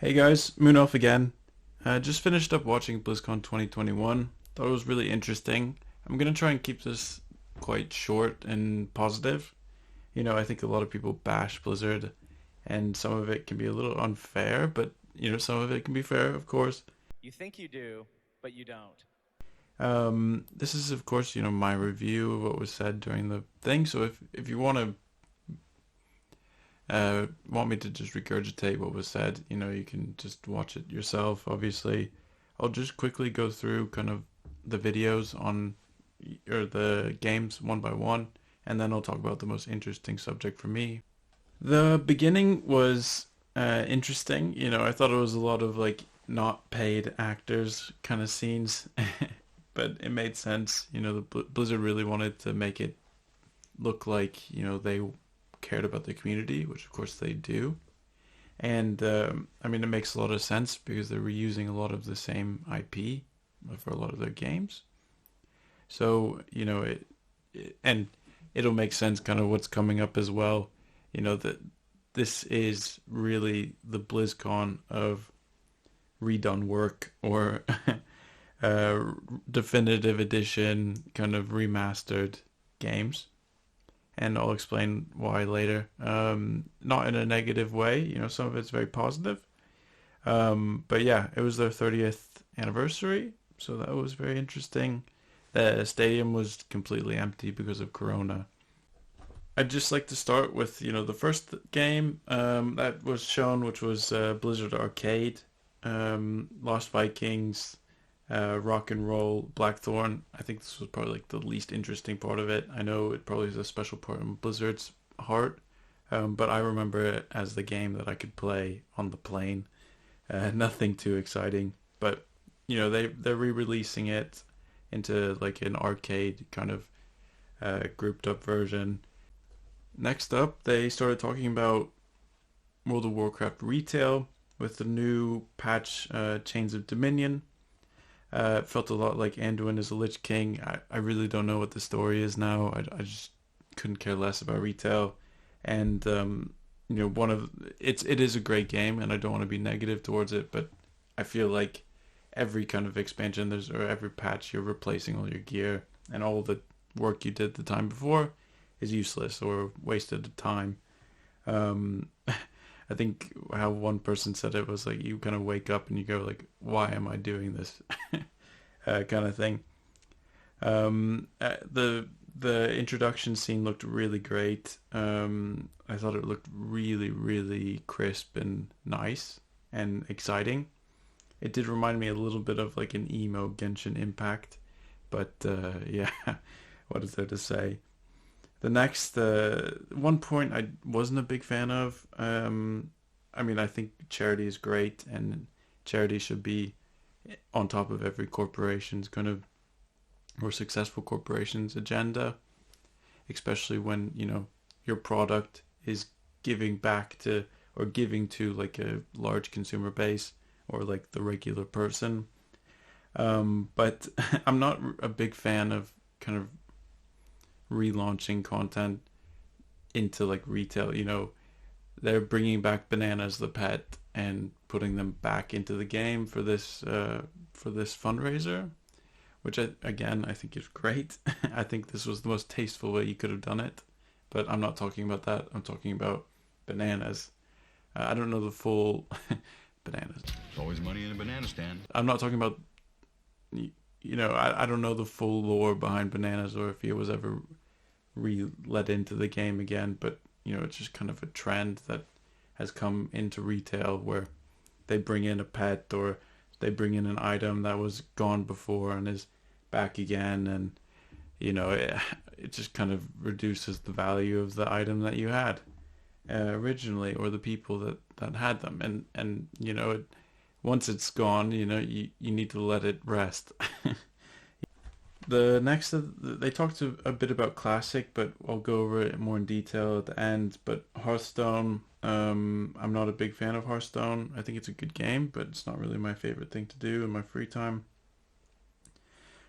Hey guys, Moonelf again. Just finished up watching BlizzCon 2021. Thought it was really interesting. I'm gonna try and keep this quite short and positive. I think a lot of people bash Blizzard, and some of it can be a little unfair, but some of it can be fair, of course. You think you do, but you don't. This is, of course, my review of what was said during the thing. So if you want me to just regurgitate what was said, you can just watch it yourself, obviously. I'll just quickly go through kind of the videos on, or the games one by one, and then I'll talk about the most interesting subject for me. The beginning was interesting. I thought it was a lot of like not paid actors kind of scenes, but it made sense. The Blizzard really wanted to make it look like, they cared about the community, which of course they do. And I mean, it makes a lot of sense because they're reusing a lot of the same IP for a lot of their games. So, and it'll make sense kind of what's coming up as well. That this is really the BlizzCon of redone work or definitive edition kind of remastered games, and I'll explain why later. Not in a negative way, some of it's very positive. But yeah, it was their 30th anniversary, so that was very interesting. The stadium was completely empty because of Corona. I'd just like to start with, the first game that was shown, which was Blizzard Arcade, Lost Vikings, Rock and Roll, Blackthorn. I think this was probably like the least interesting part of it. I know it probably is a special part in Blizzard's heart, but I remember it as the game that I could play on the plane. Nothing too exciting, but they're re-releasing it into like an arcade kind of grouped up version. Next up, they started talking about World of Warcraft retail with the new patch, Chains of Dominion. It felt a lot like Anduin is a Lich King. I really don't know what the story is now. I just couldn't care less about retail. And it is a great game, and I don't want to be negative towards it, but I feel like every kind of expansion or every patch, you're replacing all your gear, and all the work you did the time before is useless or wasted time. I think how one person said it was like you kind of wake up and you go like, why am I doing this? Kind of thing. The introduction scene looked really great. I thought it looked really, really crisp and nice and exciting. It did remind me a little bit of like an emo Genshin Impact, but yeah, what is there to say? The next one point I wasn't a big fan of. I mean, I think charity is great, and charity should be on top of every corporation's kind of or successful corporation's agenda, especially when your product is giving back to or giving to like a large consumer base or like the regular person. But I'm not a big fan of kind of relaunching content into like retail. They're bringing back bananas the pet and putting them back into the game for this fundraiser, which I think is great. I think this was the most tasteful way you could have done it, but I'm not talking about that. I'm talking about bananas. I don't know the full bananas. There's always money in a banana stand. I'm not talking about I don't know the full lore behind bananas or if he was ever let into the game again, but it's just kind of a trend that has come into retail where they bring in a pet or they bring in an item that was gone before and is back again, and it just kind of reduces the value of the item that you had originally, or the people that had them, and once it's gone, you need to let it rest. The next, they talked a bit about Classic, but I'll go over it more in detail at the end. But Hearthstone, I'm not a big fan of Hearthstone. I think it's a good game, but it's not really my favorite thing to do in my free time.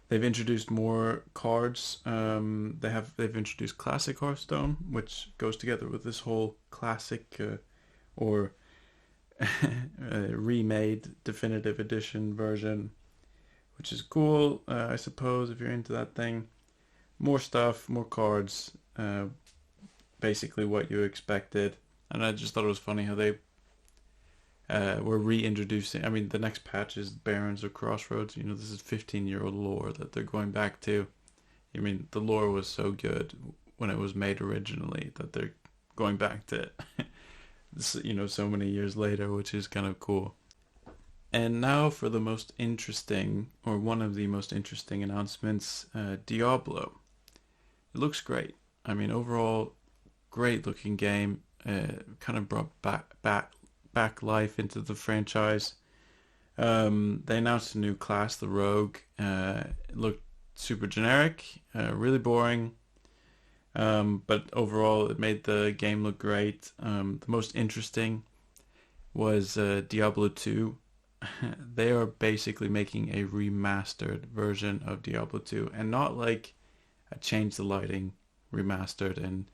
They've introduced more cards. They've introduced Classic Hearthstone, which goes together with this whole Classic or remade definitive edition version, which is cool, I suppose, if you're into that thing. More stuff, more cards, basically what you expected. And I just thought it was funny how they were reintroducing. I mean, the next patch is Barons of Crossroads. You know, this is 15-year-old lore that they're going back to. I mean, the lore was so good when it was made originally that they're going back to it, you know, so many years later, which is kind of cool. And now for the most interesting, or one of the most interesting announcements, Diablo. It looks great. I mean, overall, great looking game. Kind of brought back life into the franchise. They announced a new class, the Rogue. It looked super generic, really boring. But overall, it made the game look great. The most interesting was Diablo 2. They are basically making a remastered version of Diablo 2, and not like a change the lighting remastered and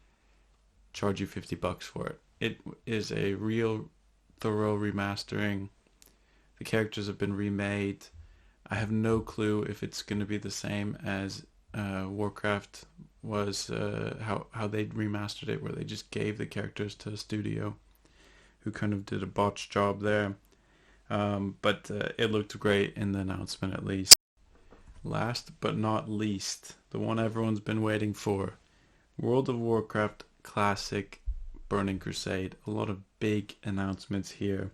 charge you $50 for it. It is a real thorough remastering. The characters have been remade. I have no clue if it's going to be the same as Warcraft was, how they remastered it, where they just gave the characters to a studio who kind of did a botched job there. But it looked great in the announcement, at least. Last but not least, the one everyone's been waiting for, World of Warcraft Classic Burning Crusade. A lot of big announcements here.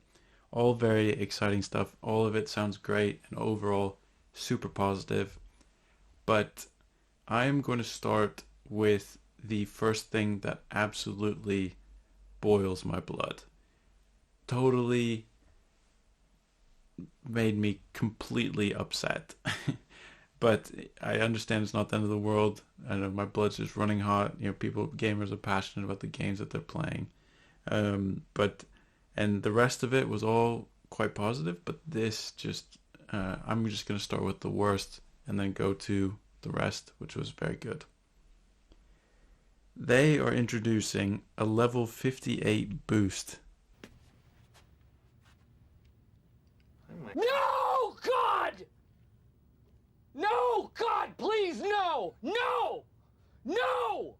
All very exciting stuff. All of it sounds great and overall super positive. But I'm going to start with the first thing that absolutely boils my blood. Totally made me completely upset. But I understand it's not the end of the world. I know my blood's just running hot. You know, gamers are passionate about the games that they're playing. And the rest of it was all quite positive. But this just, I'm just going to start with the worst and then go to the rest, which was very good. They are introducing a level 58 boost. No, God! No, God, please, no! No! No!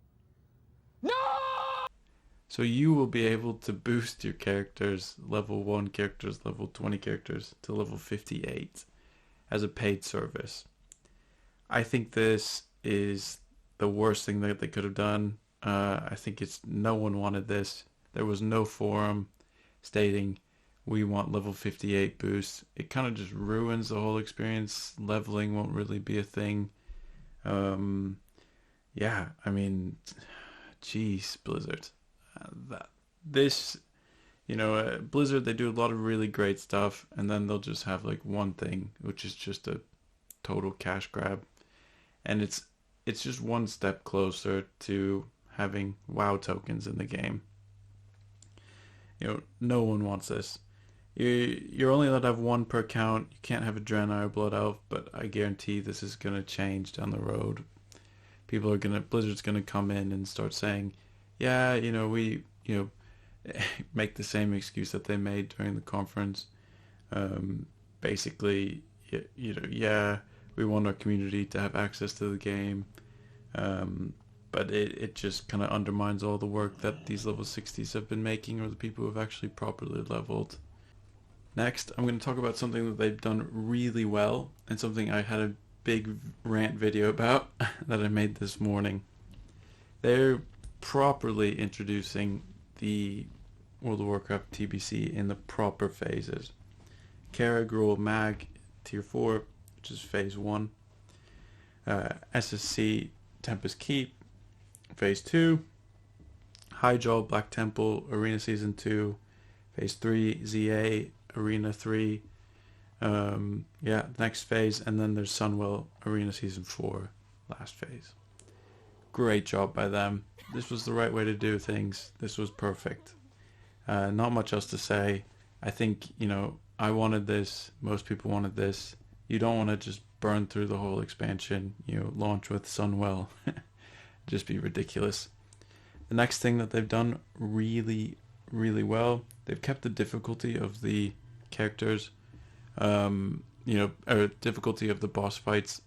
No! So you will be able to boost your characters, level 1 characters, level 20 characters, to level 58 as a paid service. I think this is the worst thing that they could have done. I think no one wanted this. There was no forum stating we want level 58 boost. It kind of just ruins the whole experience. Leveling won't really be a thing. Yeah, I mean, geez, Blizzard. Blizzard, they do a lot of really great stuff, and then they'll just have like one thing, which is just a total cash grab. And it's just one step closer to having WoW tokens in the game. You know, no one wants this. You're only allowed to have one per account. You can't have a Draenei or Blood Elf, but I guarantee this is going to change down the road. Blizzard's going to come in and start saying, yeah, we make the same excuse that they made during the conference. Basically, yeah, we want our community to have access to the game. But it just kind of undermines all the work that these level 60s have been making, or the people who have actually properly leveled. Next, I'm going to talk about something that they've done really well, and something I had a big rant video about that I made this morning. They're properly introducing the World of Warcraft TBC in the proper phases. Kara Gruul Mag Tier 4, which is Phase 1. SSC Tempest Keep, Phase 2. Hyjal Black Temple Arena Season 2, Phase 3. ZA Arena 3. Next phase. And then there's Sunwell Arena Season 4, last phase. Great job by them. This was the right way to do things. This was perfect. Not much else to say. I think, I wanted this. Most people wanted this. You don't want to just burn through the whole expansion, launch with Sunwell. Just be ridiculous. The next thing that they've done really, really well. They've kept the difficulty of the characters, or difficulty of the boss fights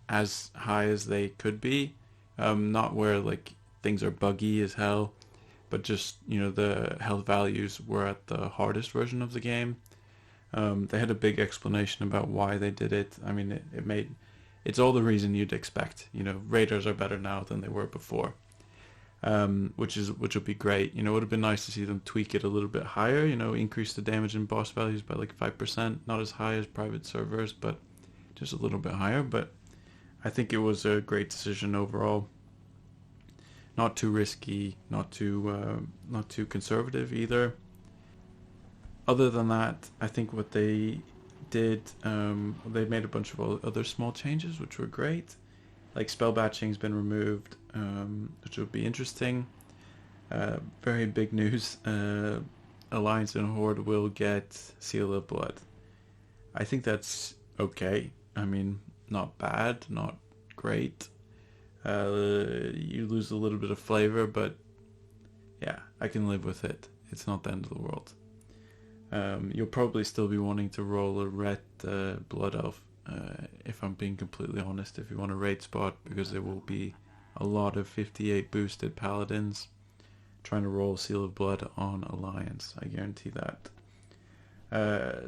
as high as they could be. Not where like things are buggy as hell, but just, the health values were at the hardest version of the game. They had a big explanation about why they did it. I mean, it's all the reason you'd expect. Raiders are better now than they were before, which will be great. It would have been nice to see them tweak it a little bit higher. Increase the damage in boss values by like 5%, not as high as private servers, but just a little bit higher. But I think it was a great decision overall. Not too risky, not too conservative either. Other than that, I think what they did, they made a bunch of other small changes, which were great. Like spell batching's been removed, which will be interesting. Very big news. Alliance and Horde will get Seal of Blood. I think that's okay. I mean, not bad, not great. You lose a little bit of flavor, but yeah, I can live with it. It's not the end of the world. You'll probably still be wanting to roll a red Blood Elf, if I'm being completely honest, if you want a raid spot, because there will be a lot of 58 boosted paladins trying to roll Seal of Blood on Alliance. I guarantee that.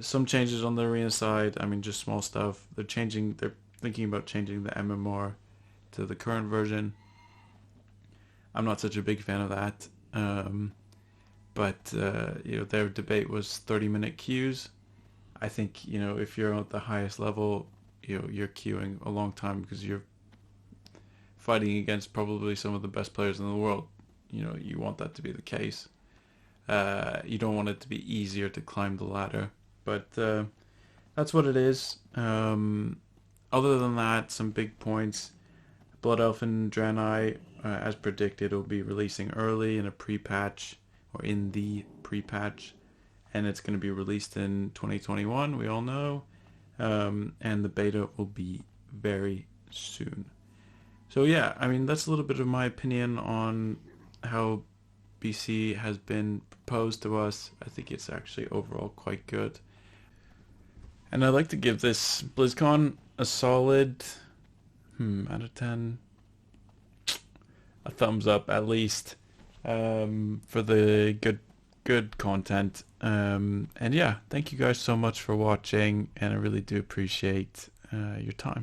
Some changes on the arena side, I mean, just small stuff. They're thinking about changing the MMR to the current version. I'm not such a big fan of that. But their debate was 30-minute queues. I think, if you're at the highest level, you're queuing a long time because you're fighting against probably some of the best players in the world. You want that to be the case. You don't want it to be easier to climb the ladder. But that's what it is. Other than that, some big points. Blood Elf and Draenei, as predicted, will be releasing early in a pre-patch, or in the pre-patch, and it's going to be released in 2021, we all know, and the beta will be very soon. So yeah, I mean, that's a little bit of my opinion on how BC has been proposed to us. I think it's actually overall quite good, and I'd like to give this BlizzCon a solid out of 10, a thumbs up at least, for the good content. And yeah, thank you guys so much for watching, and I really do appreciate your time.